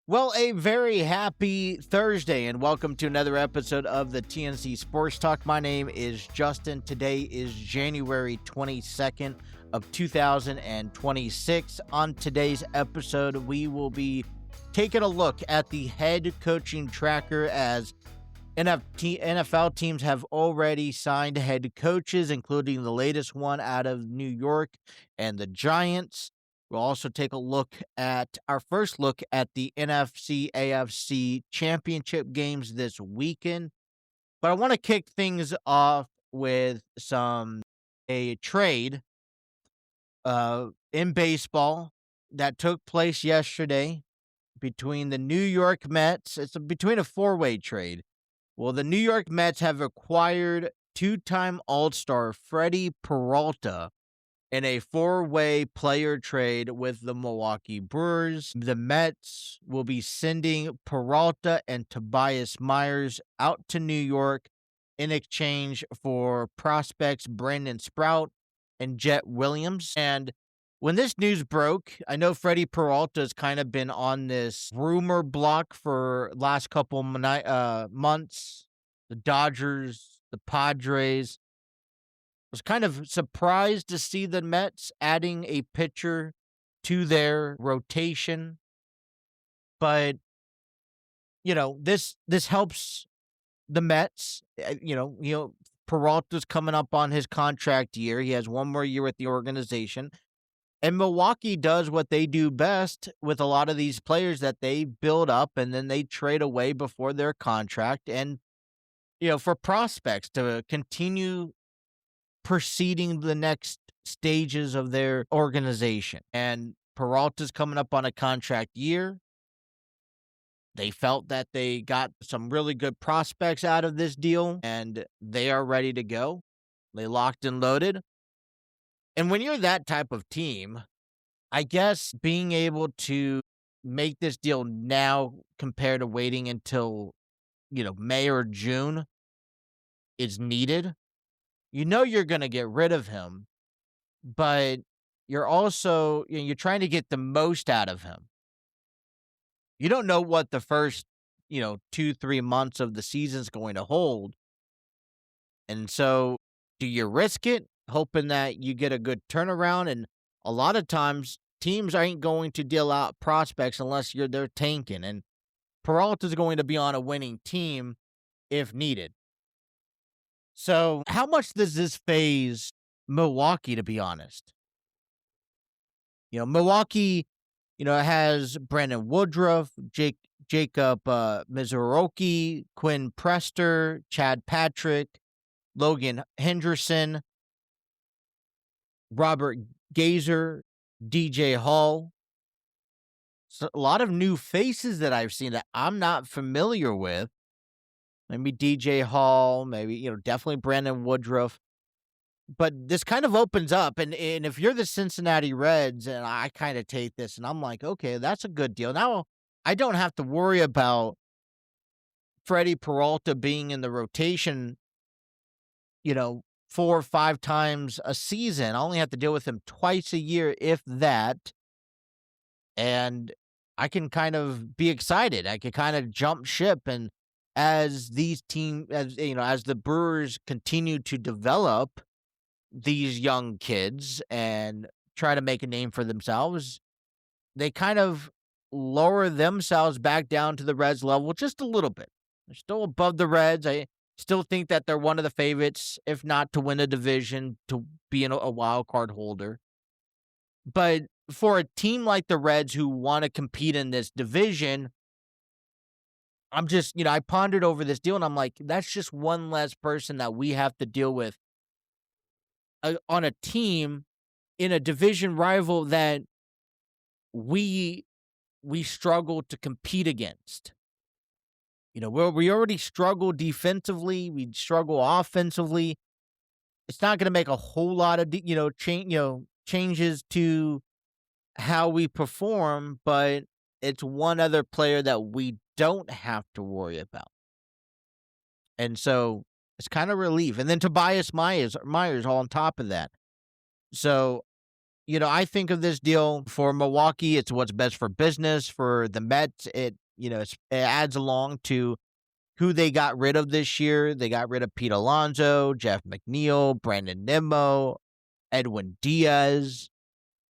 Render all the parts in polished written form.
Well, a very happy Thursday, and welcome to another episode of the TNC Sports Talk. My name is Justin. Today is January 22nd of 2026. On today's episode, we will be taking a look at the head coaching tracker as NFL teams have already signed head coaches, including the latest one out of New York and the Giants. We'll also take a look at our first look at the NFC AFC Championship games this weekend. But I want to kick things off with a trade in baseball that took place yesterday between the New York Mets. It's between a four-way trade. Well, the New York Mets have acquired two-time All-Star Freddie Peralta in a four-way player trade with the Milwaukee Brewers. The Mets will be sending Peralta and Tobias Myers out to New York in exchange for prospects Brandon Sprout and Jet Williams. And when this news broke, I know Freddie Peralta has kind of been on this rumor block for last couple months. The Dodgers, the Padres. Was kind of surprised to see the Mets adding a pitcher to their rotation. But, this helps the Mets. Peralta's coming up on his contract year. He has one more year with the organization. And Milwaukee does what they do best with a lot of these players that they build up and then they trade away before their contract. And, for prospects to continue proceeding the next stages of their organization. And Peralta's coming up on a contract year. They felt that they got some really good prospects out of this deal, and they are ready to go. They locked and loaded. And when you're that type of team, I guess being able to make this deal now compared to waiting until, May or June is needed. You're going to get rid of him, but you're also, you're trying to get the most out of him. You don't know what the first, 2-3 months of the season is going to hold. And so do you risk it, hoping that you get a good turnaround? And a lot of times teams ain't going to deal out prospects unless they're tanking. And Peralta's going to be on a winning team if needed. So how much does this phase Milwaukee, to be honest? Milwaukee, has Brandon Woodruff, Jacob Mizoroki, Quinn Prester, Chad Patrick, Logan Henderson, Robert Gazer, DJ Hall. So a lot of new faces that I've seen that I'm not familiar with. Maybe DJ Hall, maybe, definitely Brandon Woodruff. But this kind of opens up, and if you're the Cincinnati Reds, and I kind of take this, and I'm like, okay, that's a good deal. Now, I don't have to worry about Freddie Peralta being in the rotation, 4 or 5 times a season. I only have to deal with him twice a year, if that. And I can kind of be excited. I can kind of jump ship, and as the Brewers continue to develop these young kids and try to make a name for themselves, they kind of lower themselves back down to the Reds level just a little bit. They're still above the Reds. I still think that they're one of the favorites, if not to win a division, to be a wild card holder. But for a team like the Reds who want to compete in this division, I'm just, I pondered over this deal, and I'm like, that's just one less person that we have to deal with on a team in a division rival that we struggle to compete against. We already struggle defensively. We struggle offensively. It's not going to make a whole lot of, changes to how we perform, but it's one other player that we don't have to worry about. And so it's kind of relief. And then Tobias Myers all on top of that. So I think of this deal for Milwaukee, it's what's best for business. For the Mets, it adds along to who they got rid of this year. They got rid of Pete Alonso, Jeff McNeil, Brandon Nimmo, Edwin Diaz,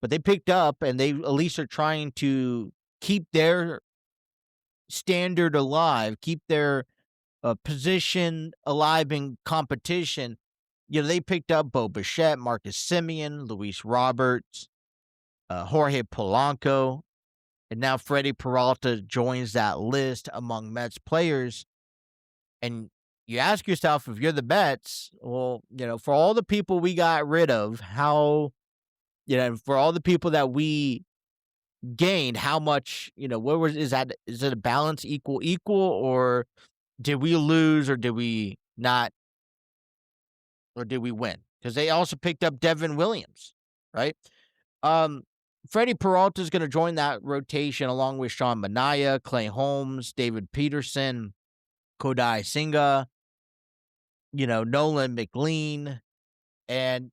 but they picked up and they at least are trying to keep their standard alive, keep their position alive in competition. They picked up Bo Bichette, Marcus Semien, Luis Roberts, Jorge Polanco, and now Freddie Peralta joins that list among Mets players. And you ask yourself, if you're the Mets, well, for all the people we got rid of, for all the people that we gained, how much, is it a balance equal, or did we lose or did we not, or did we win? Because they also picked up Devin Williams, right? Freddie Peralta is going to join that rotation along with Sean Manaea, Clay Holmes, David Peterson, Kodai Senga, Nolan McLean, and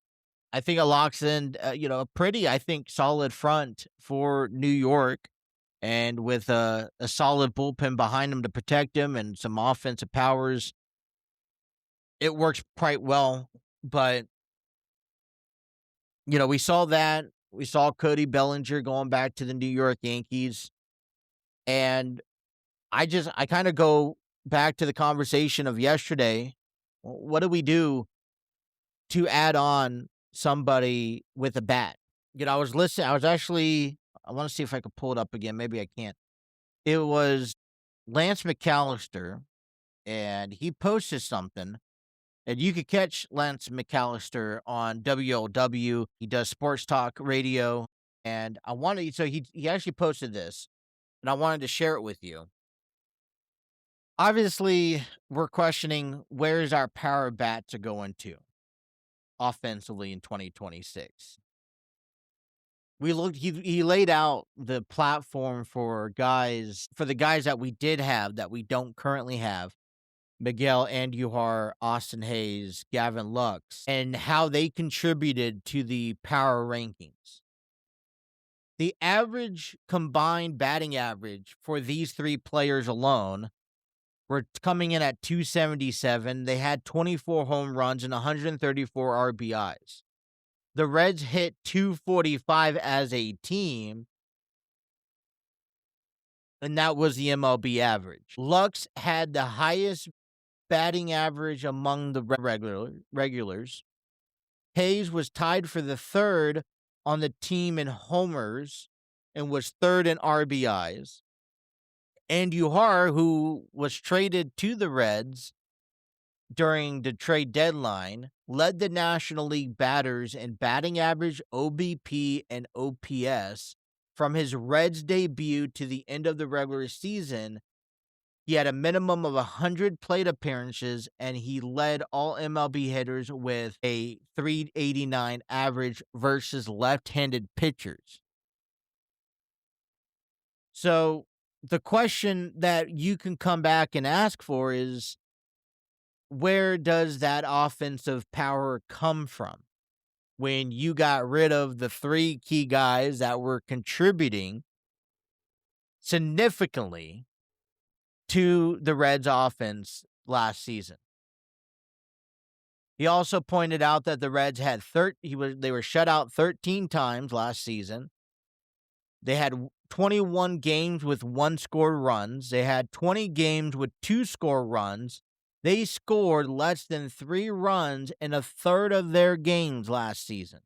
I think it locks in, a pretty, I think, solid front for New York, and with a solid bullpen behind him to protect him and some offensive powers, it works quite well. But, we saw that. We saw Cody Bellinger going back to the New York Yankees, and I kind of go back to the conversation of yesterday. What do we do to add on somebody with a bat? I was listening. I want to see if I could pull it up again. Maybe I can't. It was Lance McAllister, and he posted something. And you could catch Lance McAllister on WLW. He does sports talk radio. And he actually posted this, and I wanted to share it with you. Obviously, we're questioning where's our power bat to go into offensively in 2026. He laid out the platform for the guys that we did have that we don't currently have. Miguel Andujar, Austin Hayes, Gavin Lux, and how they contributed to the power rankings. The average combined batting average for these three players alone were coming in at 277. They had 24 home runs and 134 RBIs. The Reds hit 245 as a team, and that was the MLB average. Lux had the highest batting average among the regulars. Hayes was tied for the third on the team in homers and was third in RBIs. Andujar, who was traded to the Reds during the trade deadline, led the National League batters in batting average, OBP, and OPS from his Reds debut to the end of the regular season. He had a minimum of 100 plate appearances, and he led all MLB hitters with a 389 average versus left-handed pitchers. So the question that you can come back and ask for is, where does that offensive power come from when you got rid of the three key guys that were contributing significantly to the Reds offense last season? He also pointed out that the Reds had they were shut out 13 times last season. They had 21 games with 1-score runs. They had 20 games with 2-score runs. They scored less than 3 runs in a third of their games last season.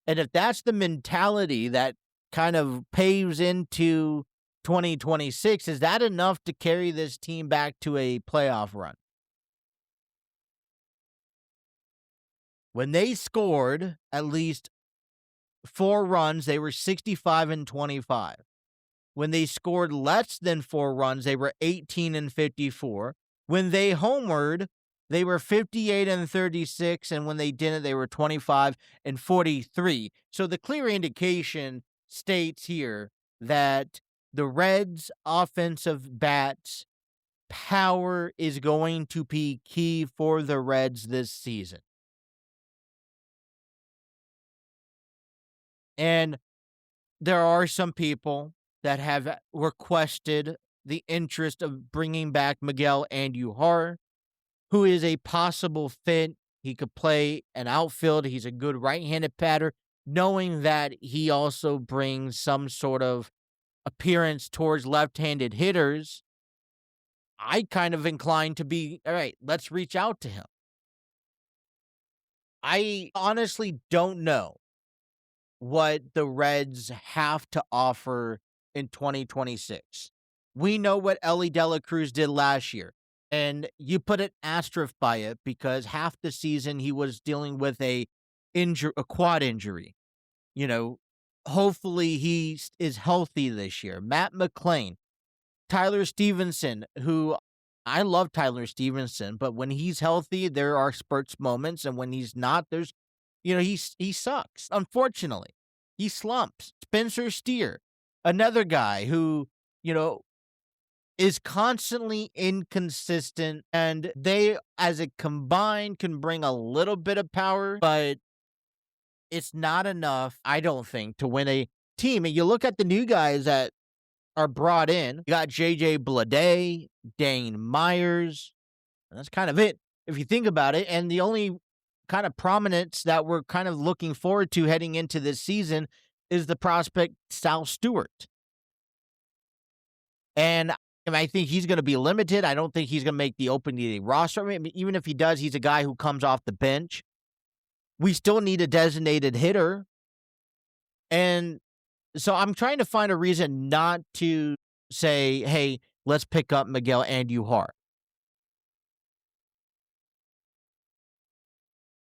And if that's the mentality that kind of paves into 2026, is that enough to carry this team back to a playoff run? When they scored at least 4 runs, they were 65-25. When they scored less than 4 runs, they were 18-54. When they homered, they were 58-36, and when they didn't, they were 25-43. So the clear indication states here that the Reds' offensive bats power is going to be key for the Reds this season. And there are some people that have requested the interest of bringing back Miguel Andujar, who is a possible fit. He could play an outfield. He's a good right-handed batter, knowing that he also brings some sort of appearance towards left-handed hitters. I kind of inclined to be, all right, let's reach out to him. I honestly don't know what the Reds have to offer in 2026. We know what Ellie Dela Cruz did last year, and you put an asterisk by it because half the season he was dealing with a quad injury. You know, hopefully he is healthy this year. Matt McClain, Tyler Stevenson, who I love Tyler Stevenson, but when he's healthy, there are spurts moments, and when he's not, there's, he sucks. Unfortunately, he slumps. Spencer Steer, another guy who, you know, is constantly inconsistent, and they, as a combined, can bring a little bit of power, but it's not enough, I don't think, to win a team. And you look at the new guys that are brought in. You got JJ Bleday, Dane Myers. And that's kind of it, if you think about it. And the only kind of prominence that we're kind of looking forward to heading into this season is the prospect Sal Stewart. And I think he's going to be limited. I don't think he's going to make the opening day roster. I mean, even if he does, he's a guy who comes off the bench. We still need a designated hitter. And so I'm trying to find a reason not to say, hey, let's pick up Miguel Andujar.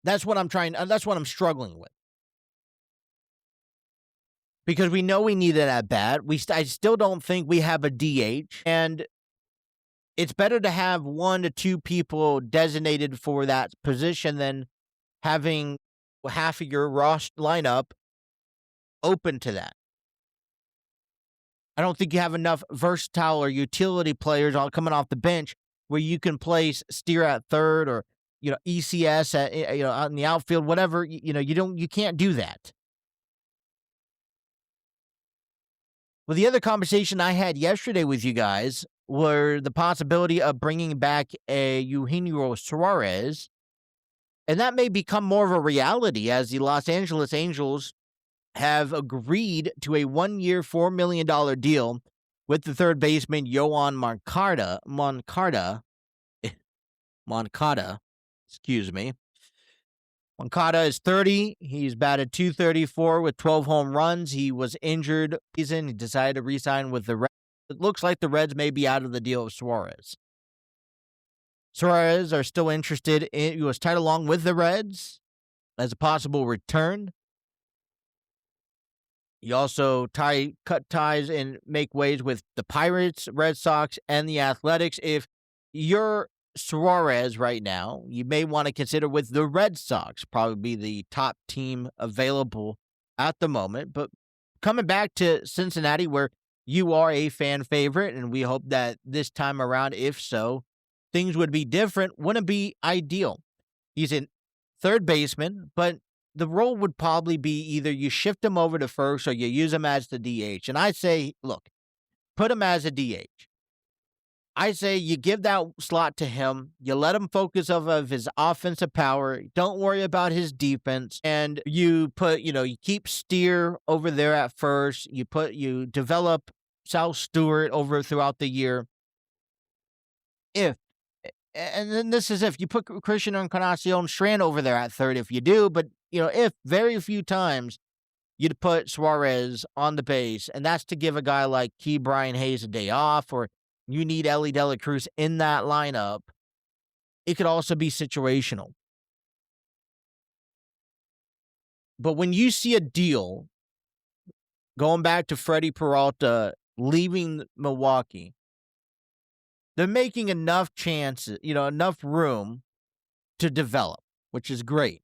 That's what I'm struggling with. Because we know we need it at bat. I still don't think we have a DH. And it's better to have 1 to 2 people designated for that position than having half of your roster lineup open to that. I don't think you have enough versatile or utility players all coming off the bench where you can place Steer at third or, ECS at, out in the outfield, whatever. You can't do that. Well, the other conversation I had yesterday with you guys were the possibility of bringing back a Eugenio Suarez, and that may become more of a reality as the Los Angeles Angels have agreed to a 1-year, $4 million deal with the third baseman, Yoan Moncada, excuse me. Moncada is 30. He's batted .234 with 12 home runs. He was injured season. He decided to re-sign with the Reds. It looks like the Reds may be out of the deal of Suarez. Suarez are still interested in, he was tied along with the Reds as a possible return. He also cut ties and make ways with the Pirates, Red Sox, and the Athletics. If you're Suarez right now, you may want to consider with the Red Sox, probably the top team available at the moment. But coming back to Cincinnati, where you are a fan favorite, and we hope that this time around, if so, things would be different, wouldn't be ideal. He's a third baseman, but the role would probably be either you shift him over to first or you use him as the DH. And I say, look, put him as a DH. I say you give that slot to him. You let him focus off of his offensive power. Don't worry about his defense. And you put, you keep Steer over there at first. You develop Sal Stewart over throughout the year. And then this is if you put Christian Encarnacion Strand over there at third, if you do, but if very few times you'd put Suarez on the base, and that's to give a guy like Key Brian Hayes a day off, or you need Ellie Dela Cruz in that lineup. It could also be situational. But when you see a deal going back to Freddie Peralta leaving Milwaukee, they're making enough chances, enough room to develop, which is great.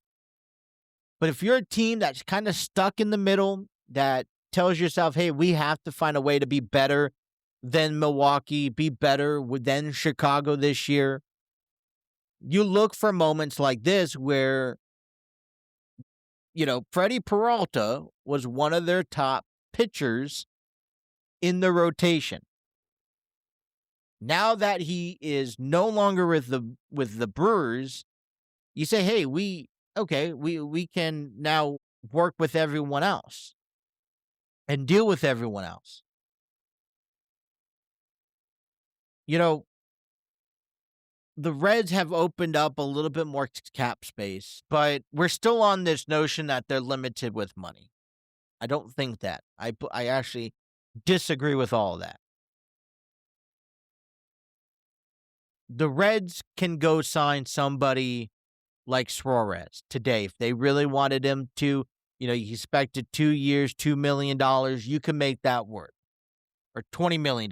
But if you're a team that's kind of stuck in the middle, that tells yourself, hey, we have to find a way to be better than Milwaukee, be better than Chicago this year, you look for moments like this where Freddie Peralta was one of their top pitchers in the rotation. Now that he is no longer with the Brewers, you say, hey, we can now work with everyone else and deal with everyone else. The Reds have opened up a little bit more cap space, but we're still on this notion that they're limited with money. I don't think that. I actually disagree with all of that. The Reds can go sign somebody like Suarez today if they really wanted him to. You expected 2 years, $2 million. You can make that work. Or $20 million.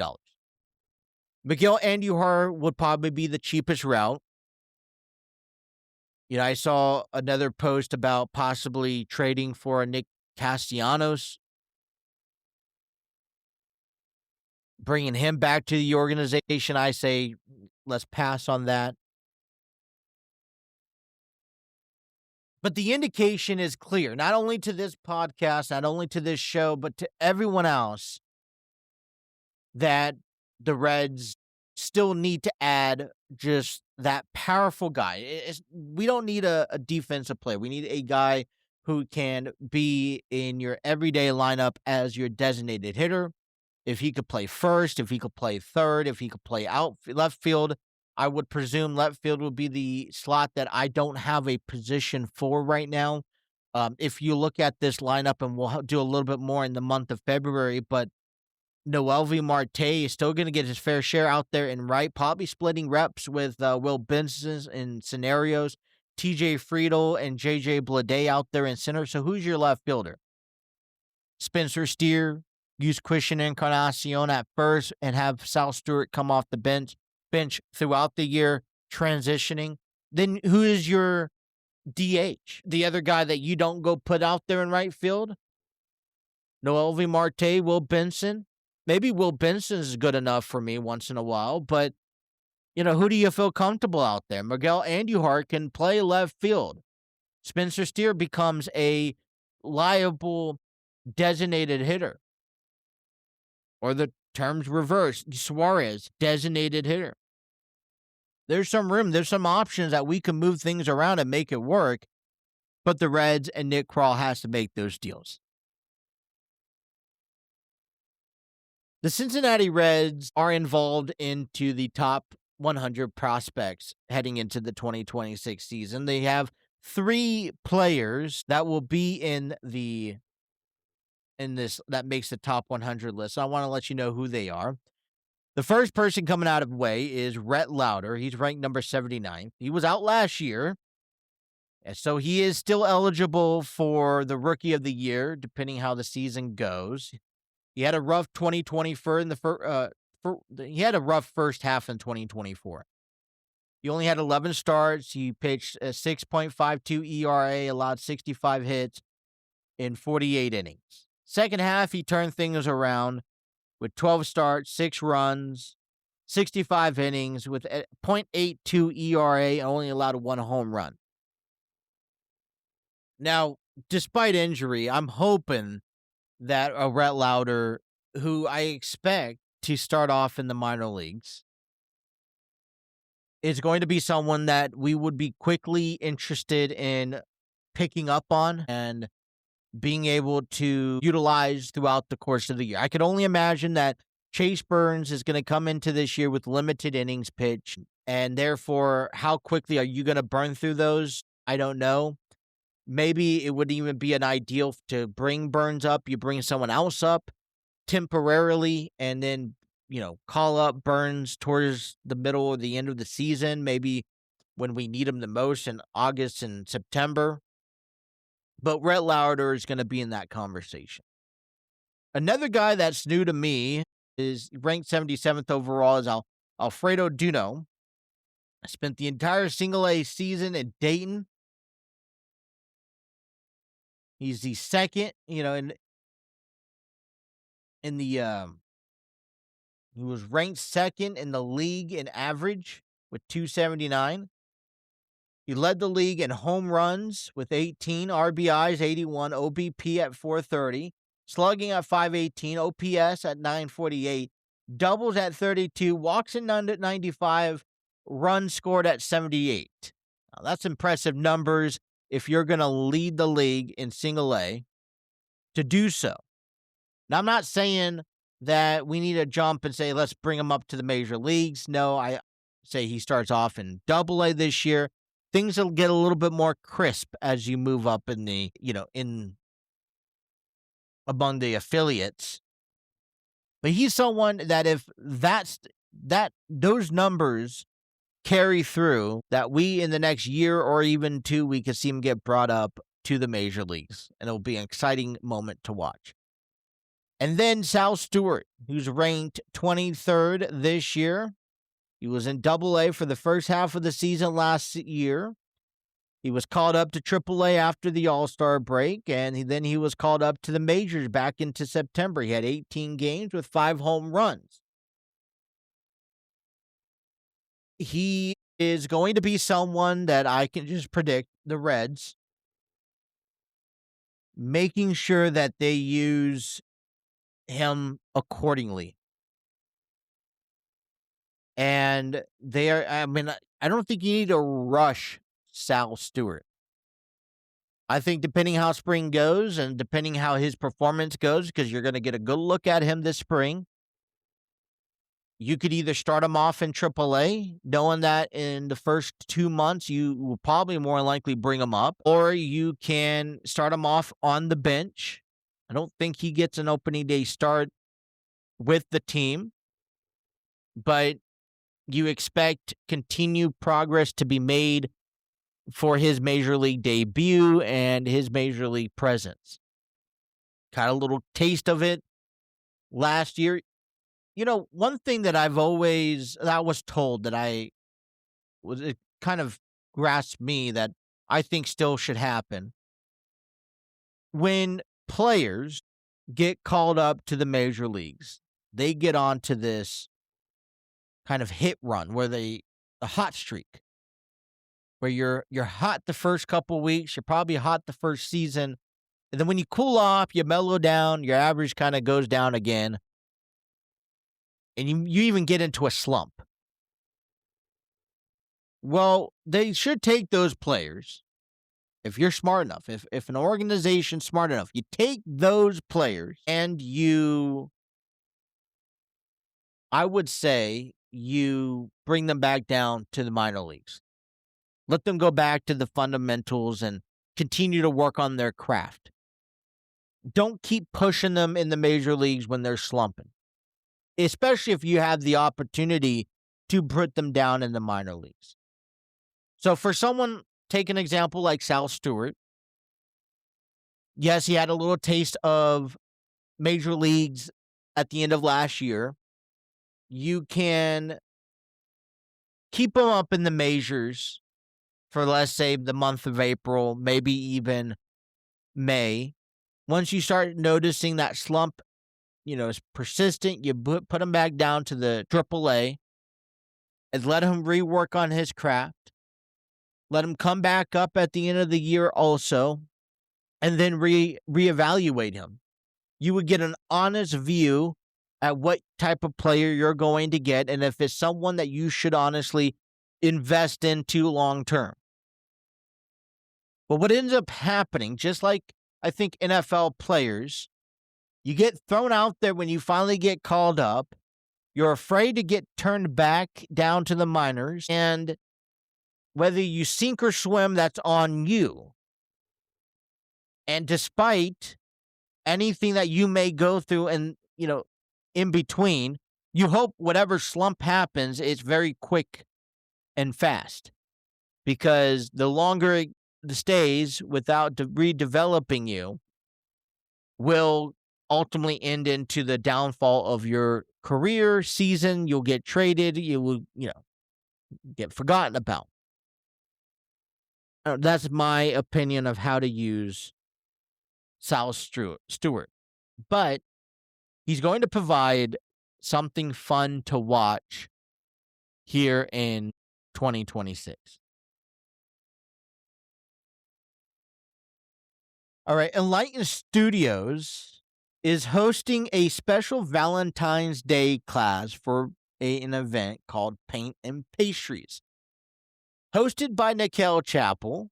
Miguel Andujar would probably be the cheapest route. I saw another post about possibly trading for a Nick Castellanos, bringing him back to the organization. I say let's pass on that. But the indication is clear, not only to this podcast, not only to this show, but to everyone else, that the Reds still need to add just that powerful guy. We don't need a defensive player. We need a guy who can be in your everyday lineup as your designated hitter. If he could play first, if he could play third, if he could play left field, I would presume left field would be the slot that I don't have a position for right now. If you look at this lineup, and we'll do a little bit more in the month of February, but Noelvi Marte is still going to get his fair share out there in right, probably splitting reps with Will Benson in scenarios, TJ Friedel and JJ Bleday out there in center. So who's your left fielder? Spencer Steer, use Christian Encarnacion at first and have Sal Stewart come off the bench throughout the year, transitioning. Then who is your DH? The other guy that you don't go put out there in right field? Noelvi Marte, Will Benson. Maybe Will Benson is good enough for me once in a while, but, who do you feel comfortable out there? Miguel Andujar can play left field. Spencer Steer becomes a liable designated hitter. Or the terms reverse. Suarez, designated hitter. There's some room. There's some options that we can move things around and make it work, but the Reds and Nick Krall has to make those deals. The Cincinnati Reds are involved into the top 100 prospects heading into the 2026 season. They have 3 players that will be in this that makes the top 100 list. So I want to let you know who they are. The first person coming out of the way is Rhett Lauder. He's ranked number 79. He was out last year, and so he is still eligible for the Rookie of the Year, depending how the season goes. He had a rough 2024 in he had a rough first half in 2024. He only had 11 starts. He pitched a 6.52 ERA, allowed 65 hits in 48 innings. Second half, he turned things around with 12 starts, 6 runs, 65 innings with a .82 ERA, and only allowed 1 home run. Now, despite injury, I'm hoping that a Rhett Lauder, who I expect to start off in the minor leagues, is going to be someone that we would be quickly interested in picking up on and being able to utilize throughout the course of the year. I can only imagine that Chase Burns is going to come into this year with limited innings pitched, and therefore, how quickly are you going to burn through those? I don't know. Maybe it would even be an ideal to bring Burns up. You bring someone else up temporarily and then, call up Burns towards the middle or the end of the season, maybe when we need him the most in August and September. But Rhett Lauder is going to be in that conversation. Another guy that's new to me is ranked 77th overall is Alfredo Duno. I spent the entire single-A season in Dayton. He's the second, he was ranked second in the league in average with 279. He led the league in home runs with 18, RBIs 81, OBP at 430, slugging at 518, OPS at 948, doubles at 32, walks at 95, runs scored at 78. Now, that's impressive numbers if you're going to lead the league in single A to do so. Now, I'm not saying that we need to jump and say, let's bring him up to the major leagues. No, I say he starts off in double A this year. Things will get a little bit more crisp as you move up in the, in among the affiliates. But he's someone that if those numbers carry through, that we in the next year or even two, we could see him get brought up to the major leagues, and it'll be an exciting moment to watch. And then Sal Stewart, who's ranked 23rd this year. He was in Double A for the first half of the season last year. He was called up to Triple A after the All-Star break, and then he was called up to the majors back into September. He had 18 games with 5 home runs. He is going to be someone that I can just predict the Reds making sure that they use him accordingly. And I don't think you need to rush Sal Stewart. I think depending how spring goes and depending how his performance goes, because you're going to get a good look at him this spring, you could either start him off in AAA, knowing that in the first 2 months you will probably more likely bring him up, or you can start him off on the bench. I don't think he gets an opening day start with the team, but you expect continued progress to be made for his major league debut and his major league presence. Got a little taste of it last year. One thing that I was told that it kind of grasped me that I think still should happen. When players get called up to the major leagues, they get onto this kind of hit run where a hot streak, where you're hot the first couple weeks, you're probably hot the first season, and then when you cool off, you mellow down, your average kind of goes down again, and you even get into a slump. Well, they should take those players, if you're smart enough, if an organization's smart enough, you take those players and I would say you bring them back down to the minor leagues. Let them go back to the fundamentals and continue to work on their craft. Don't keep pushing them in the major leagues when they're slumping, especially if you have the opportunity to put them down in the minor leagues. So for someone, take an example like Sal Stewart. Yes, he had a little taste of major leagues at the end of last year. You can keep him up in the majors for, let's say, the month of April, maybe even May. Once you start noticing that slump, is persistent, you put him back down to the AAA and let him rework on his craft. Let him come back up at the end of the year also, and then reevaluate him. You would get an honest view at what type of player you're going to get, and if it's someone that you should honestly invest into long term. But what ends up happening, just like I think NFL players, you get thrown out there when you finally get called up. You're afraid to get turned back down to the minors, and whether you sink or swim, that's on you. And despite anything that you may go through and, in between, you hope whatever slump happens, it's very quick and fast. Because the longer it stays without redeveloping you will ultimately end into the downfall of your career season. You'll get traded. You will, get forgotten about. That's my opinion of how to use Sal Stewart. But he's going to provide something fun to watch here in 2026. All right, Enlighten Studios is hosting a special Valentine's Day class for an event called Paint and Pastries. Hosted by Nikhil Chappell,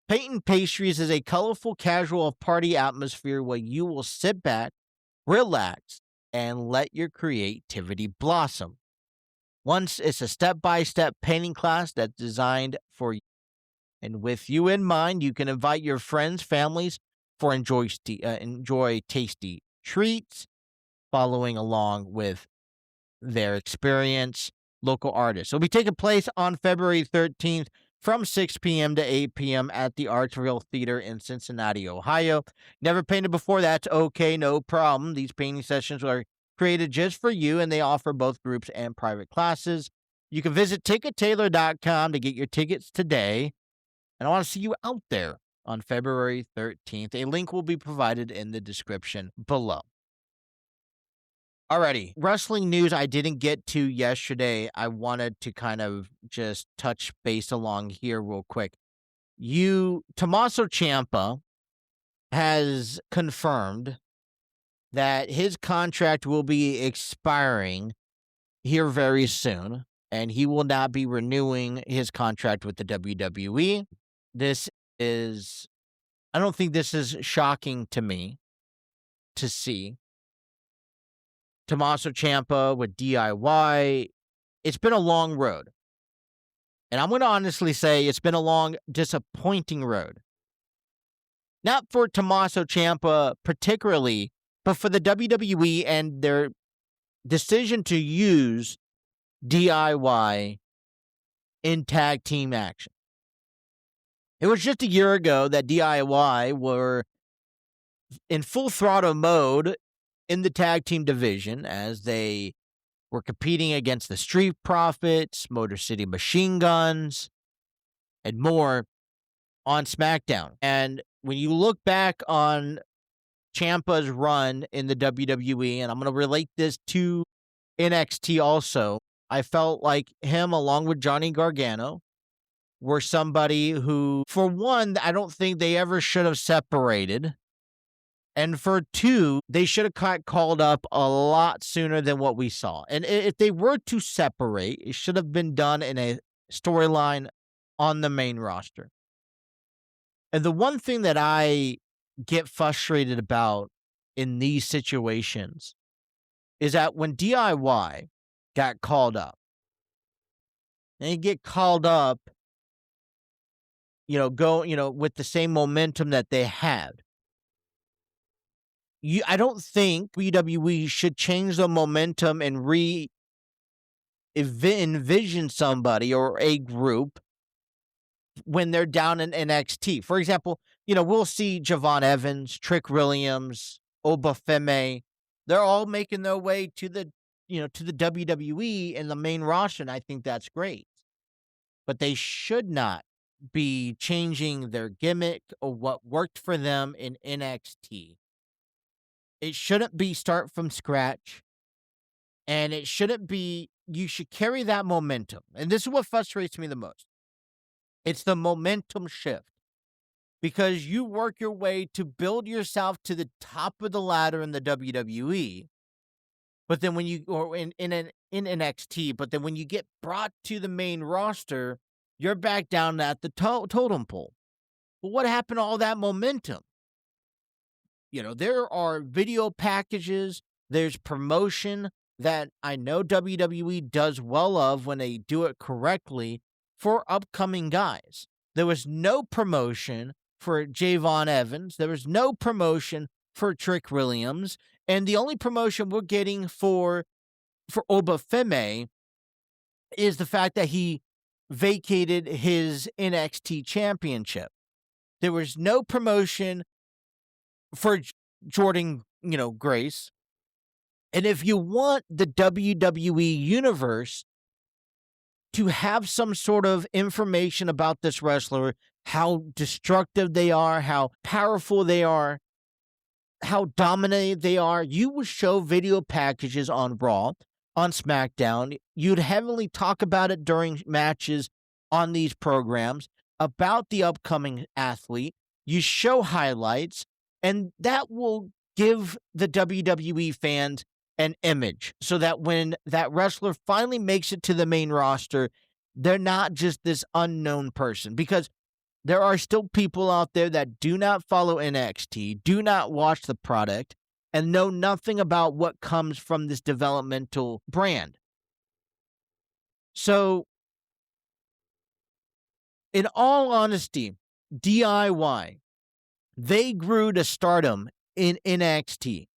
Paint and Pastries is a colorful, casual party atmosphere where you will sit back, relax, and let your creativity blossom. Once it's a step-by-step painting class that's designed for you. And with you in mind, you can invite your friends, families for enjoy tasty treats, following along with their experience. Local artists. It'll be taking place on February 13th from 6 p.m. to 8 p.m. at the Artsville Theater in Cincinnati, Ohio. Never painted before? That's okay, no problem. These painting sessions are created just for you, and they offer both groups and private classes. You can visit TicketTailor.com to get your tickets today. And I want to see you out there on February 13th. A link will be provided in the description below. Alrighty, wrestling news I didn't get to yesterday. I wanted to kind of just touch base along here real quick. Tommaso Ciampa has confirmed that his contract will be expiring here very soon, and he will not be renewing his contract with the WWE. I don't think this is shocking to me to see. Tommaso Ciampa with DIY, it's been a long road. And I'm going to honestly say it's been a long, disappointing road. Not for Tommaso Ciampa particularly, but for the WWE and their decision to use DIY in tag team action. It was just a year ago that DIY were in full throttle mode in the tag team division as they were competing against the Street Profits, Motor City Machine Guns, and more on SmackDown. And when you look back on Ciampa's run in the WWE, and I'm going to relate this to NXT also, I felt like him, along with Johnny Gargano, were somebody who, for one, I don't think they ever should have separated. And for two, they should have got called up a lot sooner than what we saw. And if they were to separate, it should have been done in a storyline on the main roster. And the one thing that I get frustrated about in these situations is that when DIY got called up, they get called up, with the same momentum that they had. I don't think WWE should change the momentum and envision somebody or a group when they're down in NXT. For example, we'll see Javon Evans, Trick Williams, Obafemi. They're all making their way to the WWE and the main roster, and I think that's great. But they should not be changing their gimmick or what worked for them in NXT. It shouldn't be start from scratch, and it shouldn't be, you should carry that momentum. And this is what frustrates me the most. It's the momentum shift, because you work your way to build yourself to the top of the ladder in the WWE, but then when in NXT, but then when you get brought to the main roster, you're back down at the totem pole. Well, what happened to all that momentum? There are video packages, there's promotion that I know WWE does well of when they do it correctly for upcoming guys. There was no promotion for Javon Evans. There was no promotion for Trick Williams. And the only promotion we're getting for Obafemi is the fact that he vacated his NXT championship. There was no promotion for Jordan, Grace. And if you want the WWE universe to have some sort of information about this wrestler, how destructive they are, how powerful they are, how dominant they are, you would show video packages on Raw, on SmackDown. You'd heavily talk about it during matches on these programs about the upcoming athlete. You show highlights. And that will give the WWE fans an image so that when that wrestler finally makes it to the main roster, they're not just this unknown person. Because there are still people out there that do not follow NXT, do not watch the product, and know nothing about what comes from this developmental brand. So, in all honesty, DIY, they grew to stardom in NXT.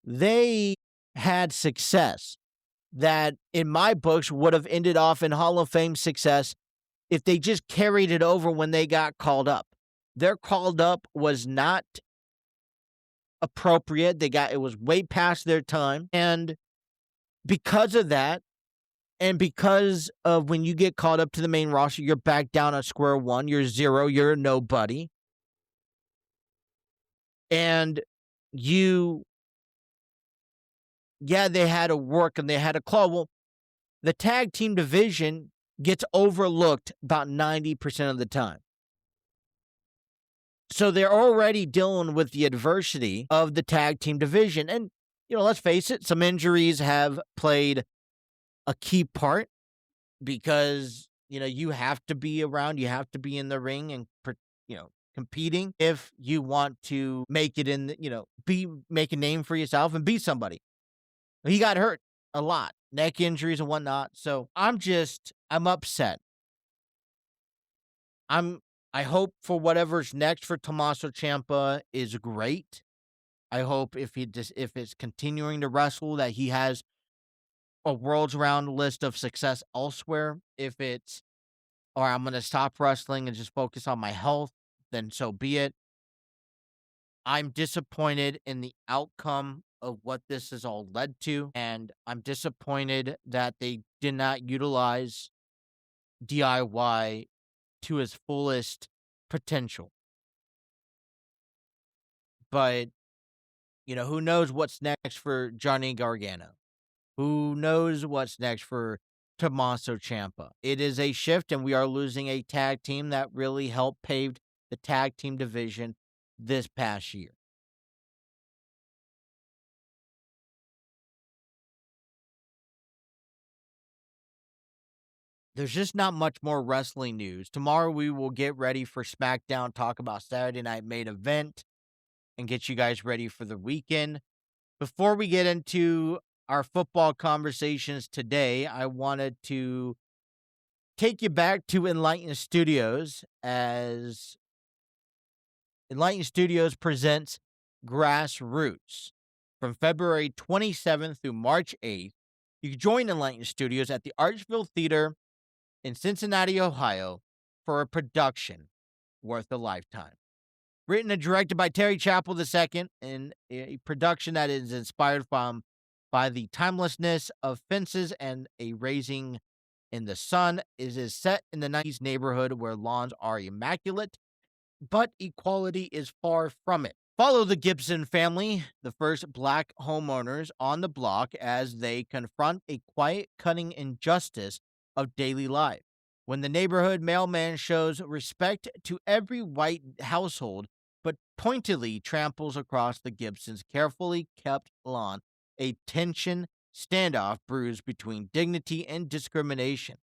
They had success that, in my books, would have ended off in Hall of Fame success if they just carried it over when they got called up. Their called up was not appropriate. It was way past their time. And because of that, and because of when you get called up to the main roster, you're back down at square one. You're zero. You're a nobody. And they had to work and they had to claw. Well, the tag team division gets overlooked about 90% of the time. So they're already dealing with the adversity of the tag team division. And, let's face it, some injuries have played a key part because, you have to be around, you have to be in the ring and, competing if you want to make it make a name for yourself and be somebody. He got hurt a lot, neck injuries and whatnot. So I'm upset. I hope for whatever's next for Tommaso Ciampa is great. I hope if it's continuing to wrestle that he has a world's round list of success elsewhere. If it's, or I'm going to stop wrestling and just focus on my health, then so be it. I'm disappointed in the outcome of what this has all led to, and I'm disappointed that they did not utilize DIY to his fullest potential. But, who knows what's next for Johnny Gargano? Who knows what's next for Tommaso Ciampa? It is a shift, and we are losing a tag team that really helped pave the tag team division this past year. There's just not much more wrestling news. Tomorrow we will get ready for SmackDown, talk about Saturday Night Main Event, and get you guys ready for the weekend. Before we get into our football conversations today, I wanted to take you back to Enlighten Studios as Enlighten Studios presents Grassroots from February 27th through March 8th. You can join Enlighten Studios at the Archville Theater in Cincinnati, Ohio, for a production worth a lifetime. Written and directed by Terry Chappell II, and a production that is inspired by the timelessness of fences and a raising in the sun. It is set in the 90s neighborhood where lawns are immaculate, but equality is far from it. Follow the Gibson family, the first black homeowners on the block, as they confront a quiet, cutting injustice of daily life. When the neighborhood mailman shows respect to every white household, but pointedly tramples across the Gibsons' carefully kept lawn, a tension standoff brews between dignity and discrimination.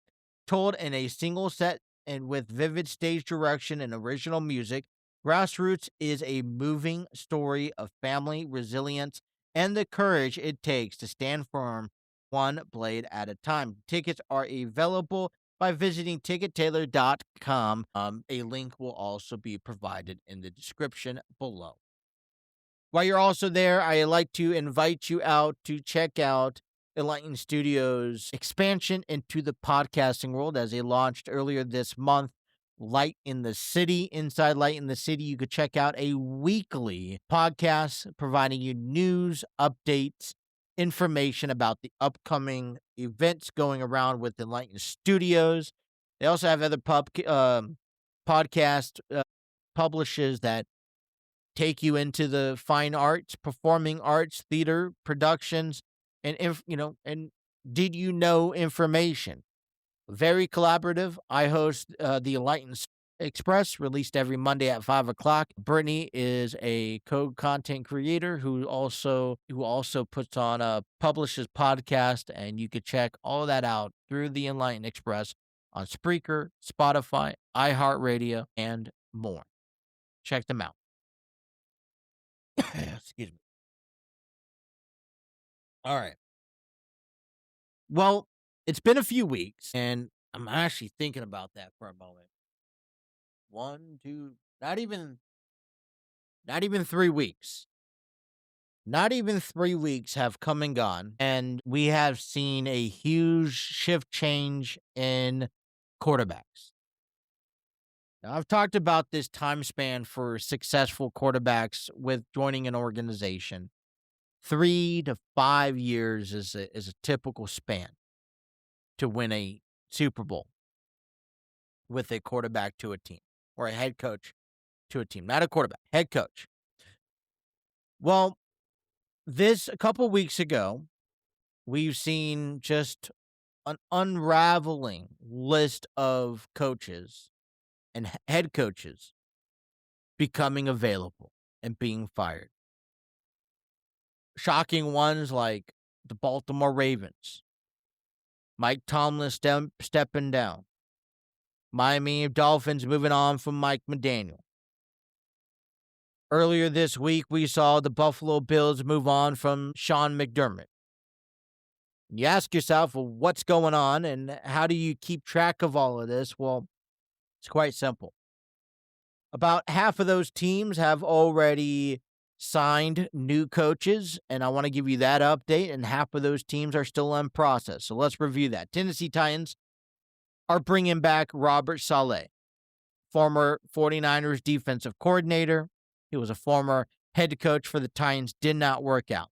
Told in a single set and with vivid stage direction and original music, Grassroots is a moving story of family, resilience, and the courage it takes to stand firm one blade at a time. Tickets are available by visiting tickettailor.com. A link will also be provided in the description below. While you're also there, I like to invite you out to check out Enlighten Studios' expansion into the podcasting world as they launched earlier this month. Light in the City. Inside Light in the City, you could check out a weekly podcast providing you news, updates, information about the upcoming events going around with Enlighten Studios. They also have other podcast publishers that take you into the fine arts, performing arts, theater productions, and did you know information. Very collaborative. I host the Enlighten Express, released every Monday at 5 o'clock. Brittany is a content creator who also publishes podcast, and you could check all of that out through the Enlightened Express on Spreaker, Spotify, iHeartRadio, and more. Check them out. Excuse me. All right. Well, it's been a few weeks, and I'm actually thinking about that for a moment. 1, 2, not even 3 weeks. Not even 3 weeks have come and gone, and we have seen a huge shift change in quarterbacks. Now, I've talked about this time span for successful quarterbacks with joining an organization. 3 to 5 years is a typical span to win a Super Bowl with a quarterback to a team, or a head coach to a team. Not a quarterback, head coach. Well, a couple weeks ago, we've seen just an unraveling list of coaches and head coaches becoming available and being fired. Shocking ones like the Baltimore Ravens, Mike Tomlin stepping down, Miami Dolphins moving on from Mike McDaniel. Earlier this week, we saw the Buffalo Bills move on from Sean McDermott. You ask yourself, well, what's going on and how do you keep track of all of this? Well, it's quite simple. About half of those teams have already signed new coaches, and I want to give you that update, and half of those teams are still in process. So let's review that. Tennessee Titans are bringing back Robert Saleh, former 49ers defensive coordinator. He was a former head coach for the Titans, did not work out.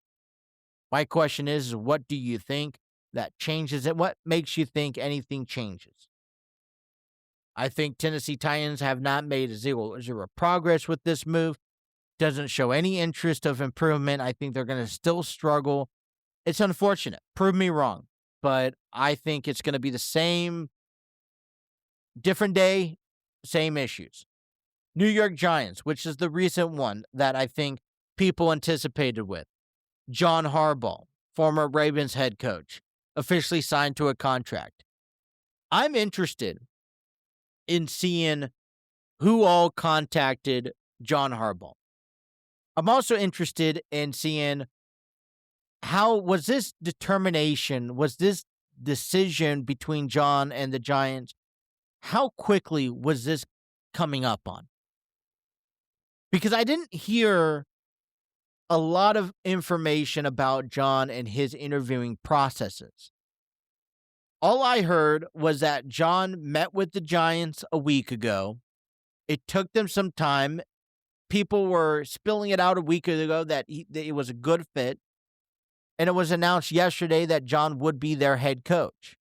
My question is what do you think that changes it? What makes you think anything changes? I think Tennessee Titans have not made zero progress with this move. Doesn't show any interest of improvement. I think they're going to still struggle. It's unfortunate. Prove me wrong. But I think it's going to be the same, different day, same issues. New York Giants, which is the recent one that I think people anticipated with. John Harbaugh, former Ravens head coach, officially signed to a contract. I'm interested in seeing who all contacted John Harbaugh. I'm also interested in seeing how was this decision between John and the Giants, how quickly was this coming up on? Because I didn't hear a lot of information about John and his interviewing processes. All I heard was that John met with the Giants a week ago. It took them some time. People were spilling it out a week ago that it was a good fit. And it was announced yesterday that John would be their head coach.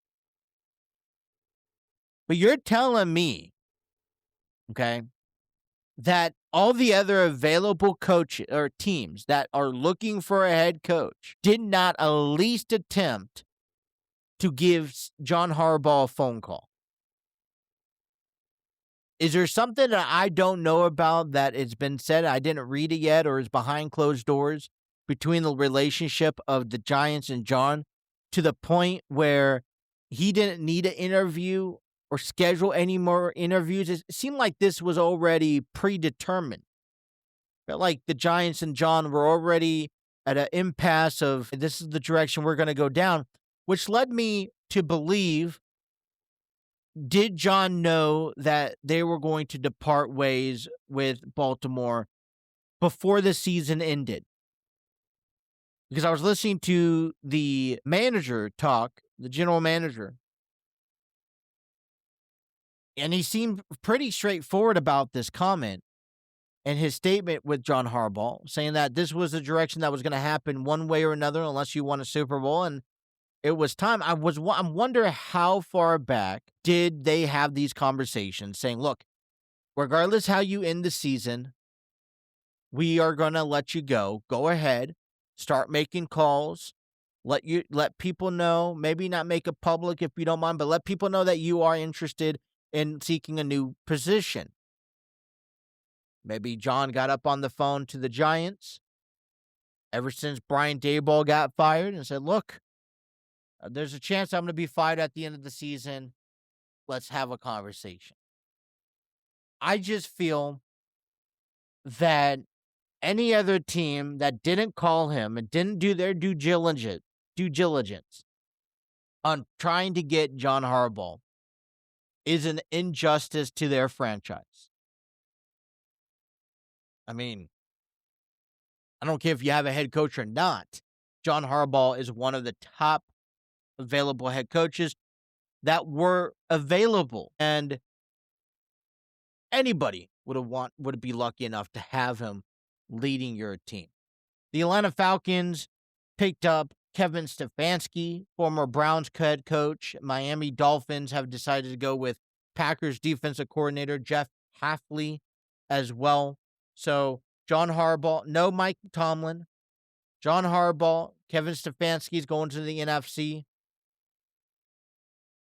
But you're telling me, okay, that all the other available coaches or teams that are looking for a head coach did not at least attempt to give John Harbaugh a phone call. Is there something that I don't know about that it's been said, I didn't read it yet, or is behind closed doors between the relationship of the Giants and John to the point where he didn't need an interview or schedule any more interviews? It seemed like this was already predetermined. Felt like the Giants and John were already at an impasse of this is the direction we're going to go down, which led me to believe, did John know that they were going to depart ways with Baltimore before the season ended? Because I was listening to the manager talk, the general manager, and he seemed pretty straightforward about this comment and his statement with John Harbaugh, saying that this was the direction that was going to happen one way or another unless you won a Super Bowl, and it was time. I'm wondering how far back did they have these conversations saying, look, regardless how you end the season, we are going to let you go. Go ahead, start making calls, let people know, maybe not make it public if you don't mind, but let people know that you are interested in seeking a new position. Maybe John got up on the phone to the Giants ever since Brian Daboll got fired and said, look, there's a chance I'm going to be fired at the end of the season. Let's have a conversation. I just feel that any other team that didn't call him and didn't do their due diligence on trying to get John Harbaugh is an injustice to their franchise. I mean, I don't care if you have a head coach or not. John Harbaugh is one of the top available head coaches that were available, and anybody would be lucky enough to have him leading your team. The Atlanta Falcons picked up Kevin Stefanski, former Browns head coach. Miami Dolphins have decided to go with Packers defensive coordinator Jeff Hafley as well. So John Harbaugh, no Mike Tomlin. John Harbaugh, Kevin Stefanski is going to the NFC.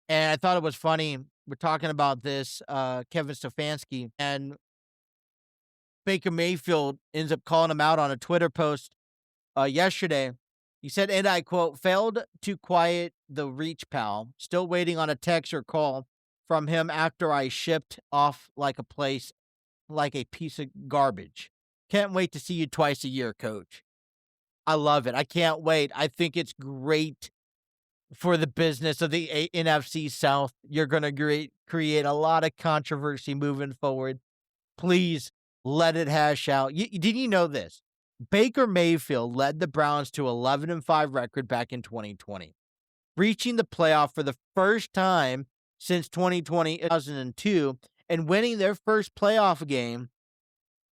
And I thought it was funny. We're talking about this, Kevin Stefanski, and Baker Mayfield ends up calling him out on a Twitter post yesterday. He said, and I quote, failed to quiet the reach, pal. Still waiting on a text or call from him after I shipped off like a piece of garbage. Can't wait to see you twice a year, coach. I love it. I can't wait. I think it's great for the business of the NFC South. You're going to create a lot of controversy moving forward. Please let it hash out. Did you know this? Baker Mayfield led the Browns to 11-5 record back in 2020, reaching the playoff for the first time since 2002, and winning their first playoff game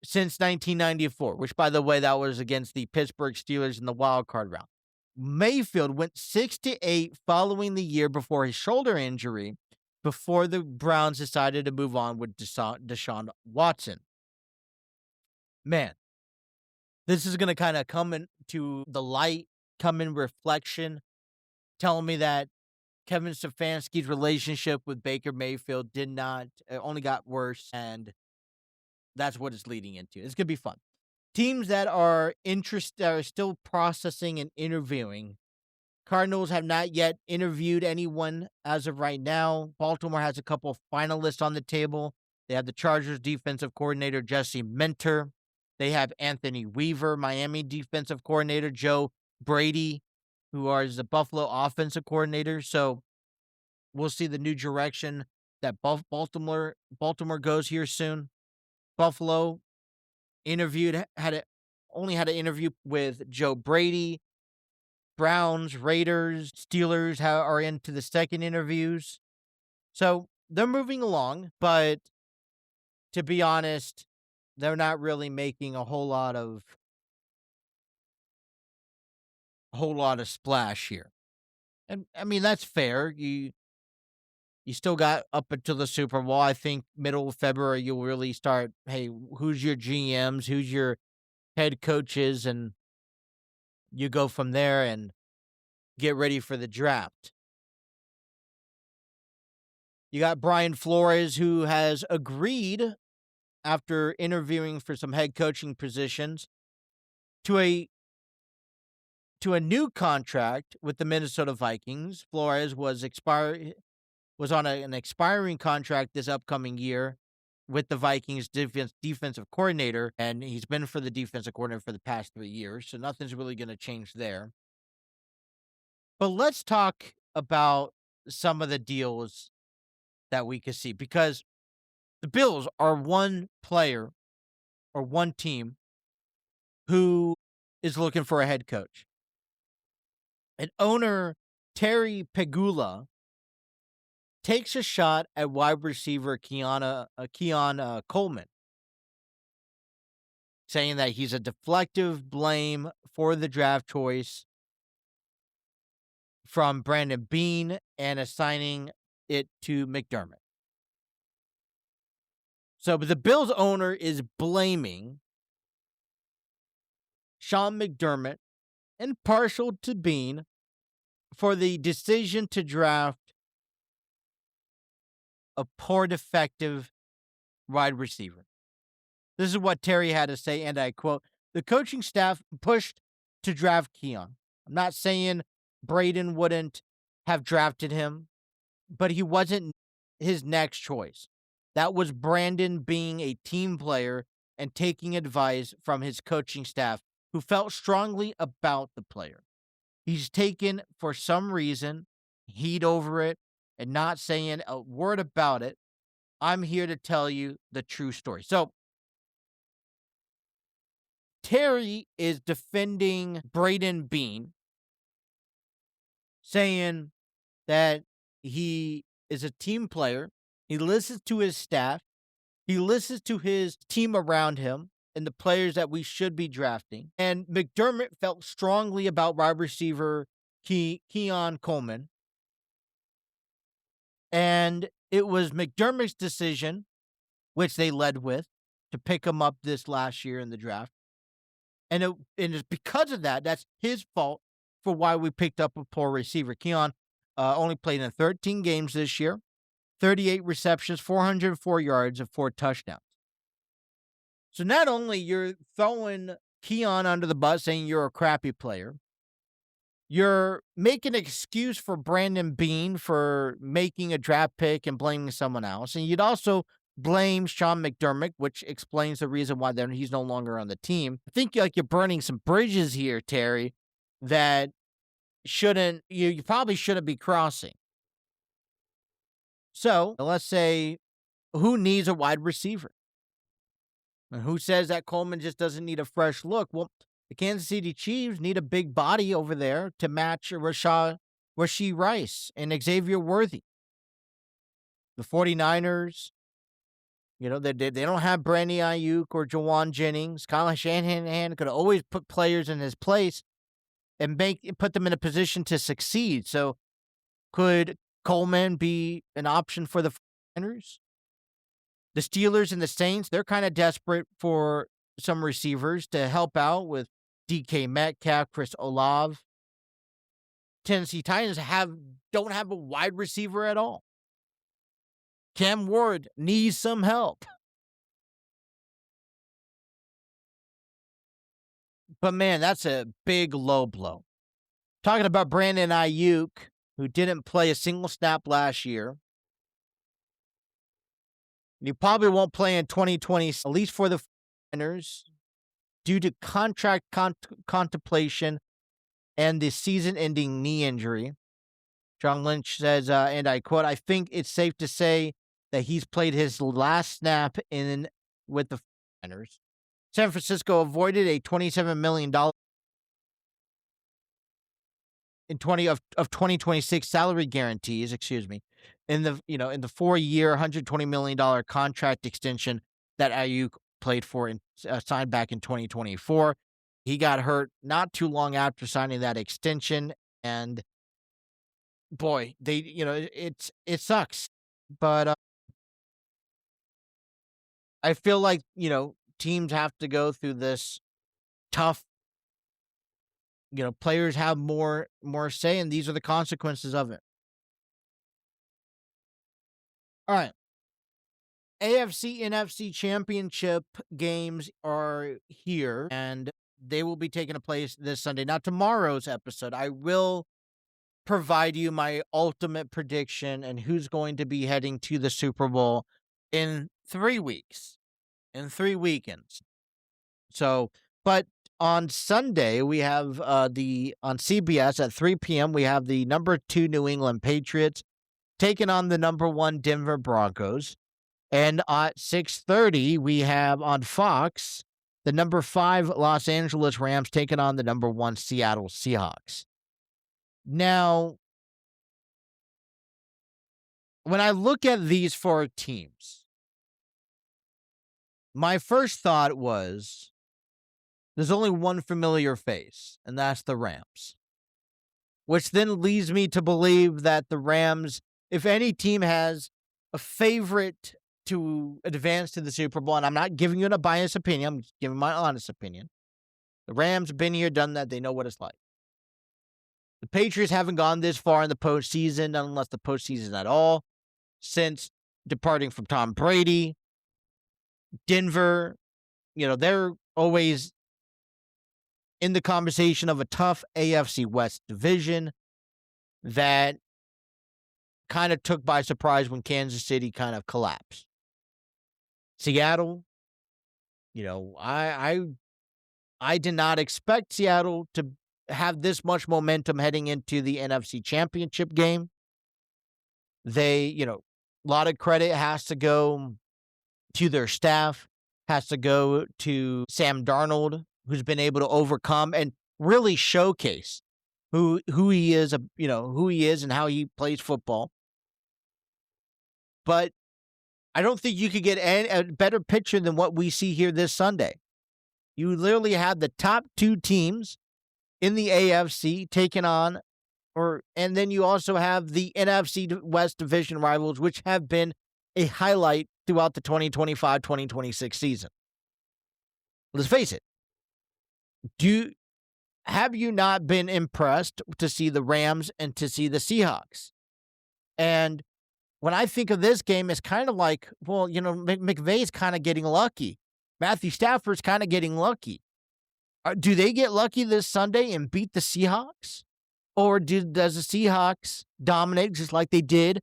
since 1994, which, by the way, that was against the Pittsburgh Steelers in the wild card round. Mayfield went 6-8 following the year before his shoulder injury, before the Browns decided to move on with Deshaun Watson. Man, this is going to kind of come into the light, come in reflection, telling me that Kevin Stefanski's relationship with Baker Mayfield only got worse, and that's what it's leading into. It's going to be fun. Teams that are still processing and interviewing. Cardinals have not yet interviewed anyone as of right now. Baltimore has a couple of finalists on the table. They have the Chargers defensive coordinator Jesse Minter. They have Anthony Weaver, Miami defensive coordinator Joe Brady, who is the Buffalo offensive coordinator. So we'll see the new direction that Baltimore goes here soon. Buffalo only had an interview with Joe Brady. Browns, Raiders, Steelers are into the second interviews. So they're moving along, but to be honest, they're not really making a whole lot of splash here. And I mean, that's fair. You still got up until the Super Bowl. I think middle of February, you'll really start, hey, who's your GMs, who's your head coaches, and you go from there and get ready for the draft. You got Brian Flores, who has agreed, after interviewing for some head coaching positions, to a new contract with the Minnesota Vikings. Flores was on an expiring contract this upcoming year with the Vikings defensive coordinator, and he's been for the defensive coordinator for the past 3 years, so nothing's really going to change there. But let's talk about some of the deals that we could see, because the Bills are one player or one team who is looking for a head coach. And owner Terry Pegula takes a shot at wide receiver Keon Coleman, saying that he's a deflective blame for the draft choice from Brandon Beane and assigning it to McDermott. So the Bills owner is blaming Sean McDermott and partial to Beane for the decision to draft a poor defective wide receiver. This is what Terry had to say, and I quote, "The coaching staff pushed to draft Keon. I'm not saying Braden wouldn't have drafted him, but he wasn't his next choice. That was Brandon being a team player and taking advice from his coaching staff, who felt strongly about the player. He's taken, for some reason, heat over it and not saying a word about it. I'm here to tell you the true story." So Terry is defending Braden Bean, saying that he is a team player. He listens to his staff. He listens to his team around him and the players that we should be drafting. And McDermott felt strongly about wide receiver Keon Coleman. And it was McDermott's decision, which they led with, to pick him up this last year in the draft. And it's because of that, that's his fault for why we picked up a poor receiver. Keon only played in 13 games this year, 38 receptions, 404 yards, and 4 touchdowns. So not only you're throwing Keon under the bus saying you're a crappy player, you're making an excuse for Brandon Bean for making a draft pick and blaming someone else. And you'd also blame Sean McDermott, which explains the reason why he's no longer on the team. I think you're burning some bridges here, Terry, that you probably shouldn't be crossing. So let's say, who needs a wide receiver? And who says that Coleman just doesn't need a fresh look? Well, the Kansas City Chiefs need a big body over there to match Rashee Rice and Xavier Worthy. The 49ers, they don't have Brandon Ayuk or Jawan Jennings. Kyle Shanahan could always put players in his place and put them in a position to succeed. So could Coleman be an option for the 49ers? The Steelers and the Saints, they're kind of desperate for some receivers to help out with DK Metcalf, Chris Olave. Tennessee Titans don't have a wide receiver at all. Cam Ward needs some help. But man, that's a big low blow. Talking about Brandon Ayuk, who didn't play a single snap last year. He probably won't play in 2020, at least for the Niners, due to contract contemplation and the season-ending knee injury. John Lynch says, and I quote, "I think it's safe to say that he's played his last snap with the Niners." San Francisco avoided a $27 million in 2026 salary guarantees, in the 4-year, $120 million contract extension that Ayuk played for and signed back in 2024. He got hurt not too long after signing that extension, and boy, it sucks. But I feel like teams have to go through this tough. Players have more say, and these are the consequences of it. All right. AFC NFC Championship games are here, and they will be taking place this Sunday. Now, tomorrow's episode, I will provide you my ultimate prediction and who's going to be heading to the Super Bowl in 3 weeks, in 3 weekends. So, but on Sunday, we have on CBS at 3 p.m., we have the number 2 New England Patriots taking on the number 1 Denver Broncos. And at 6:30, we have on Fox the number 5 Los Angeles Rams taking on the number 1 Seattle Seahawks. Now, when I look at these 4 teams, my first thought was there's only one familiar face, and that's the Rams. Which then leads me to believe that the Rams, if any team has a favorite to advance to the Super Bowl, and I'm not giving you a biased opinion, I'm just giving my honest opinion. The Rams have been here, done that. They know what it's like. The Patriots haven't gone this far in the postseason, unless the postseason at all, since departing from Tom Brady. Denver they're always in the conversation of a tough AFC West division that kind of took by surprise when Kansas City kind of collapsed. Seattle, I did not expect Seattle to have this much momentum heading into the NFC Championship game. They, a lot of credit has to go to their staff, has to go to Sam Darnold, who's been able to overcome and really showcase who he is, who he is and how he plays football. But I don't think you could get a better picture than what we see here this Sunday. You literally have the top two teams in the AFC taking on, and then you also have the NFC West division rivals, which have been a highlight throughout the 2025-2026 season. Let's face it. Have you not been impressed to see the Rams and to see the Seahawks? And when I think of this game, it's kind of like, well, McVay's kind of getting lucky. Matthew Stafford's kind of getting lucky. Do they get lucky this Sunday and beat the Seahawks? Or does the Seahawks dominate just like they did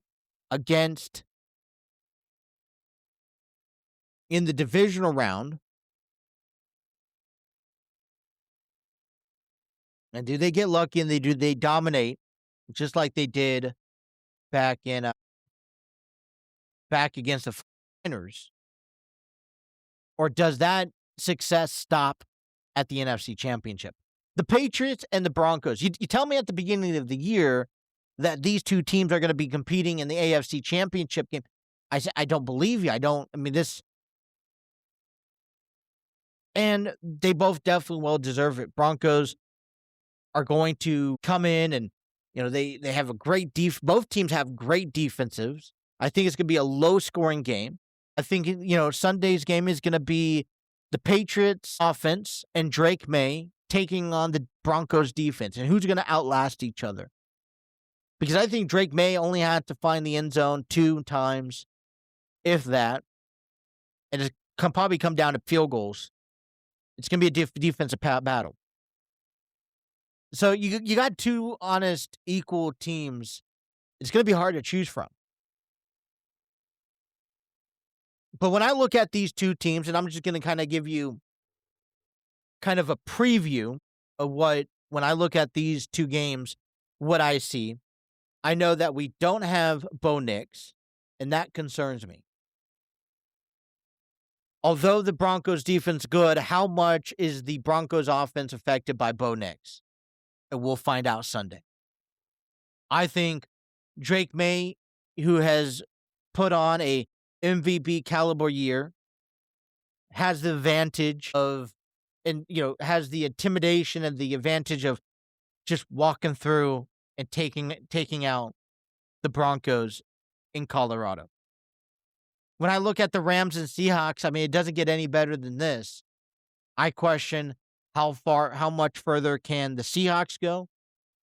against in the divisional round? And do they get lucky and do they dominate just like they did back against the Niners? Or does that success stop at the NFC Championship? The Patriots and the Broncos. You tell me at the beginning of the year that these two teams are going to be competing in the AFC Championship game. I said, I don't believe you. This. And they both definitely well deserve it. Broncos are going to come in and, they have a great both teams have great defensives. I think it's going to be a low-scoring game. I think, Sunday's game is going to be the Patriots offense and Drake May taking on the Broncos defense, and who's going to outlast each other. Because I think Drake May only had to find the end zone 2 times, if that, and it can probably come down to field goals. It's going to be a defensive battle. So you got two honest, equal teams. It's going to be hard to choose from. But when I look at these two teams, and I'm just going to kind of give you kind of a preview of when I look at these two games, what I see, I know that we don't have Bo Nix, and that concerns me. Although the Broncos defense good, how much is the Broncos offense affected by Bo Nix? And we'll find out Sunday. I think Drake May, who has put on a MVP caliber year, has the advantage of, and has the intimidation and the advantage of just walking through and taking out the Broncos in Colorado. When I look at the Rams and Seahawks, it doesn't get any better than this. I question how much further can the Seahawks go,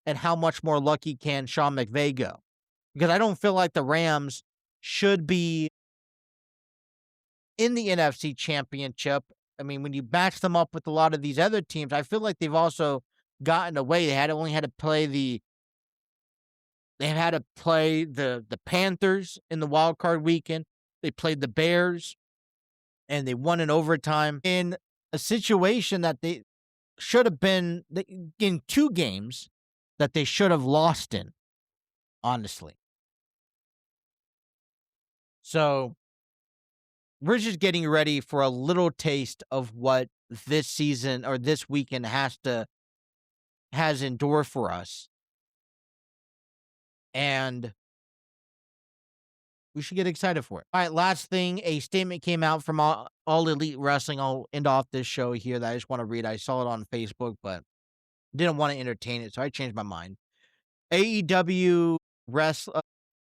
and how much more lucky can Sean McVay go? Because I don't feel like the Rams should be in the NFC Championship. When you match them up with a lot of these other teams, I feel like they've also gotten away. They had to play the Panthers in the wild card weekend. They played the Bears, and they won in overtime in a situation that they should have been in 2 games that they should have lost in, honestly. So we're just getting ready for a little taste of what this season or this weekend has endured for us. And we should get excited for it. All right, last thing, a statement came out from All Elite Wrestling. I'll end off this show here that I just want to read. I saw it on Facebook, but didn't want to entertain it, so I changed my mind. AEW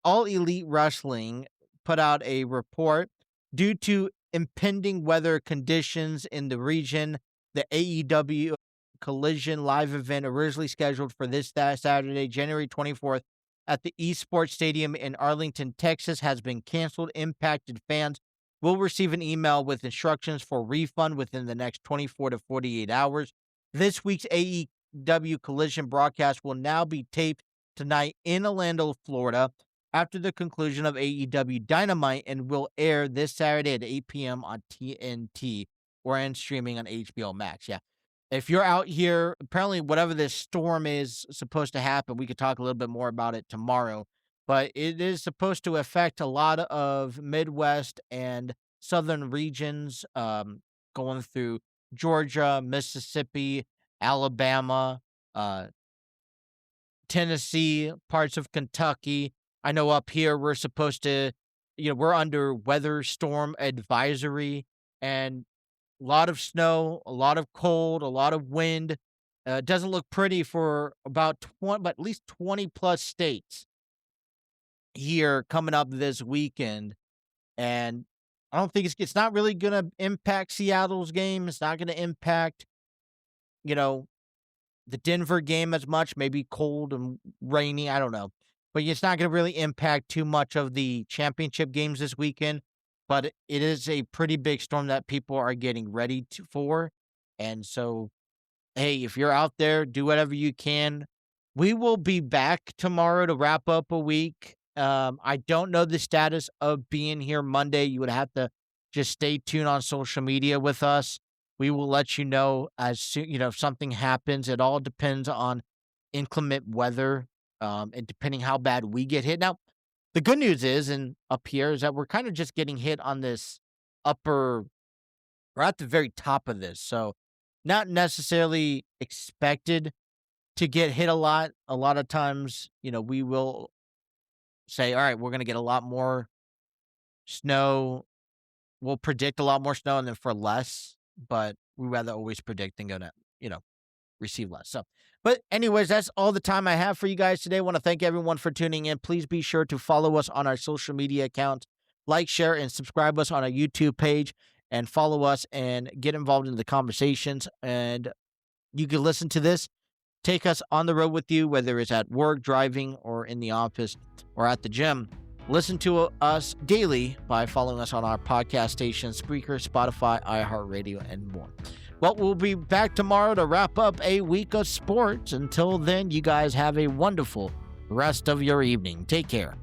All Elite Wrestling put out a report. Due to impending weather conditions in the region, the AEW Collision live event originally scheduled for this Saturday, January 24th, at the Esports Stadium in Arlington, Texas, has been canceled, impacted fans will receive an email with instructions for refund within the next 24 to 48 hours. This week's AEW Collision broadcast will now be taped tonight in Orlando, Florida, after the conclusion of AEW Dynamite, and will air this Saturday at 8 p.m. on TNT or in streaming on HBO Max. Yeah. If you're out here, apparently whatever this storm is supposed to happen, we could talk a little bit more about it tomorrow, but it is supposed to affect a lot of Midwest and southern regions, going through Georgia, Mississippi, Alabama, uh, Tennessee, parts of Kentucky. I know up here we're supposed to, we're under weather storm advisory, and a lot of snow, a lot of cold, a lot of wind. It doesn't look pretty for about 20, but at least 20 plus states here coming up this weekend. And I don't think it's not really going to impact Seattle's game. It's not going to impact, you know, the Denver game as much, maybe cold and rainy. I don't know. But it's not going to really impact too much of the championship games this weekend. But it is a pretty big storm that people are getting ready for. And so, hey, if you're out there, do whatever you can. We will be back tomorrow to wrap up a week. I don't know the status of being here Monday. You would have to just stay tuned on social media with us. We will let you know as soon, if something happens. It all depends on inclement weather, and depending how bad we get hit. Now, the good news is, and up here, is that we're kind of just getting hit on this we're at the very top of this. So not necessarily expected to get hit a lot. A lot of times, we will say, all right, we're going to get a lot more snow. We'll predict a lot more snow and then for less, but we rather always predict than gonna, receive less. So, but anyways, that's all the time I have for you guys today. I want to thank everyone for tuning in. Please be sure to follow us on our social media accounts, like, share, and subscribe us on our YouTube page, and follow us and get involved in the conversations. And you can listen to this, take us on the road with you, whether it's at work, driving, or in the office, or at the gym. Listen to us daily by following us on our podcast stations, Spreaker, Spotify, iHeartRadio, and more. Well, we'll be back tomorrow to wrap up a week of sports. Until then, you guys have a wonderful rest of your evening. Take care.